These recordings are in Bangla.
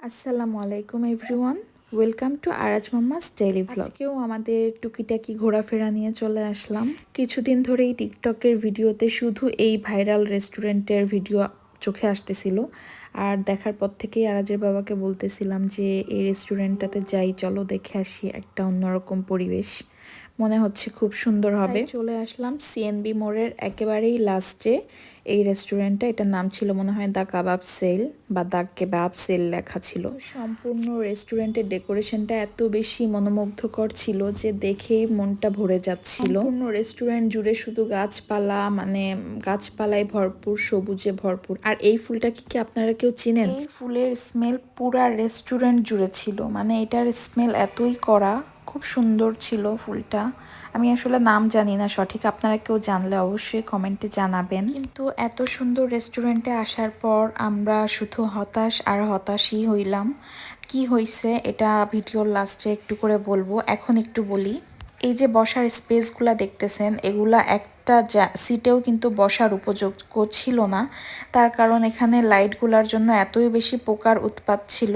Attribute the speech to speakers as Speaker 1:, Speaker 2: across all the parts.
Speaker 1: আসসালামু আলাইকুম everyone, welcome to আরাজ mamma's daily vlog. আজকেও আমাদের টুকিটাকি ঘোরাফেরা নিয়ে চলে আসলাম। কিছুদিন ধরেই টিকটকের ভিডিওতে শুধু এই ভাইরাল রেস্টুরেন্টের ভিডিও চোখে আসতেছিল, আর দেখার পর থেকেই আরাজের বাবাকে বলতেছিলাম যে এই রেস্টুরেন্টটাতে যাই, চলো দেখে আসি, একটা অন্যরকম পরিবেশ মনে হচ্ছে, খুব সুন্দর হবে। চলে আসলাম সিএনবি মোড়ের একেবারেই লাস্টে এই রেস্টুরেন্টটা। এটার নাম ছিল মনে হয় দা কাবাব সেল বা দা কেবাব সেল লেখা ছিল। সম্পূর্ণ রেস্টুরেন্টের ডেকোরেশনটা এত বেশি মনোমুগ্ধকর ছিল যে দেখেই মনটা ভরে যাচ্ছিল। সম্পূর্ণ রেস্টুরেন্ট জুড়ে শুধু গাছপালা, মানে গাছপালায় ভরপুর, সবুজে ভরপুর। আর এই ফুলটা কি আপনারা কেউ চিনেন? এই ফুলের স্মেল পুরা রেস্টুরেন্ট জুড়ে ছিল, মানে এটার স্মেল এতই কড়া, খুব সুন্দর ছিল ফুলটা। আমি আসলে নাম জানি না সঠিক, আপনারা কেউ জানলে অবশ্যই কমেন্টে জানাবেন। কিন্তু এত সুন্দর রেস্টুরেন্টে আসার পর আমরা শুধু হতাশ আর হতাশই হইলাম। কি হয়েছে এটা ভিডিওর লাস্টে একটু করে বলবো, এখন একটু বলি। এই যে বসার স্পেসগুলা দেখতেছেন, এগুলা একটা সিটেও কিন্তু বসার উপযোগ্য ছিল না। তার কারণ এখানে লাইটগুলার জন্য এতই বেশি পোকার উৎপাত ছিল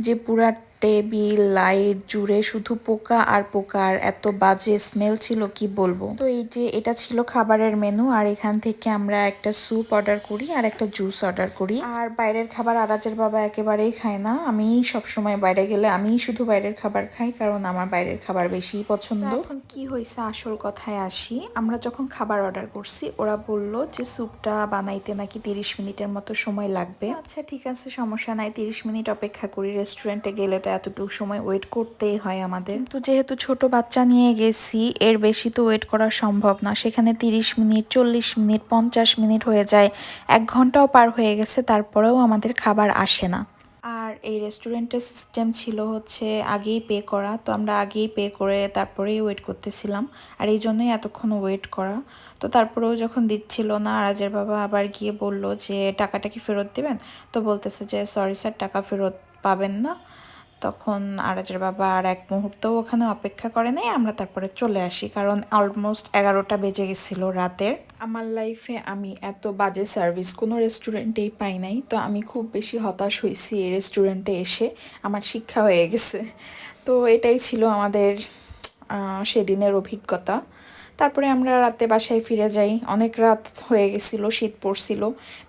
Speaker 1: যে পুরা টেবিল লাইট জুড়ে শুধু পোকা আর পোকা, আর এত বাজে স্মেল ছিল কি বলবো। তো এই যে এটা ছিল খাবারের মেনু, আর এখান থেকে আমরা একটা স্যুপ অর্ডার করি আর একটা জুস অর্ডার করি। আর বাইরের খাবার আরাজের বাবা একেবারেই খায় না। আমি সবসময় বাইরে গেলে আমি শুধু বাইরের খাবার খাই, কারণ আমার বাইরের খাবার বেশি পছন্দ। এখন কি হয়েছে, আসল কথায় আসি। আমরা যখন খাবার অর্ডার করছি, ওরা বলল যে স্যুপটা বানাইতে নাকি 30 মিনিটের মতো সময় লাগবে। আচ্ছা ঠিক আছে, সমস্যা নাই, 30 মিনিট অপেক্ষা করি। রেস্টুরেন্টে গেলে তো এতটুকু সময় ওয়েট করতেই হয় আমাদের। তো যেহেতু ছোট বাচ্চা নিয়ে গেছি, এর বেশি তো ওয়েট করা সম্ভব না। সেখানে 30 মিনিট, 40 মিনিট, 50 মিনিট হয়ে যায়, 1 ঘন্টাও পার হয়ে গেছে, তারপরেও আমাদের খাবার আসে না। আর এই রেস্টুরেন্টের সিস্টেম ছিল হচ্ছে আগেই পে করা, তো আমরা আগেই পে করে তারপরেই ওয়েট করতেছিলাম, আর এই জন্যই এতক্ষণ ওয়েট করা। তো তারপরেও যখন দিচ্ছিল না, আরাজের বাবা আবার গিয়ে বলল যে টাকাটা কি ফেরত দিবেন, তো বলতেছে যে সরি স্যার, টাকা ফেরত পাবেন না। তখন আরাজের বাবা আর এক মুহূর্তও ওখানে অপেক্ষা করে নাই, আমরা তারপরে চলে আসি, কারণ অলমোস্ট 11টা বেজে গেছিল রাতের। আমার লাইফে আমি এত বাজে সার্ভিস কোনো রেস্টুরেন্টেই পাই নাই, তো আমি খুব বেশি হতাশ হয়েছি এই রেস্টুরেন্টে এসে, আমার শিক্ষা হয়ে গেছে। তো এটাই ছিল আমাদের সেদিনের অভিজ্ঞতা। তারপরে আমরা রাতে বাসায় ফিরে যাই, অনেক রাত হয়ে গেছিল, শীত পড়ছিল,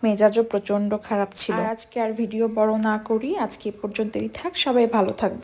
Speaker 1: মেজাজও প্রচণ্ড খারাপ ছিল। আর আজকে আর ভিডিও বড় না করি, আজকে পর্যন্তই থাক, সবাই ভালো থাকবে।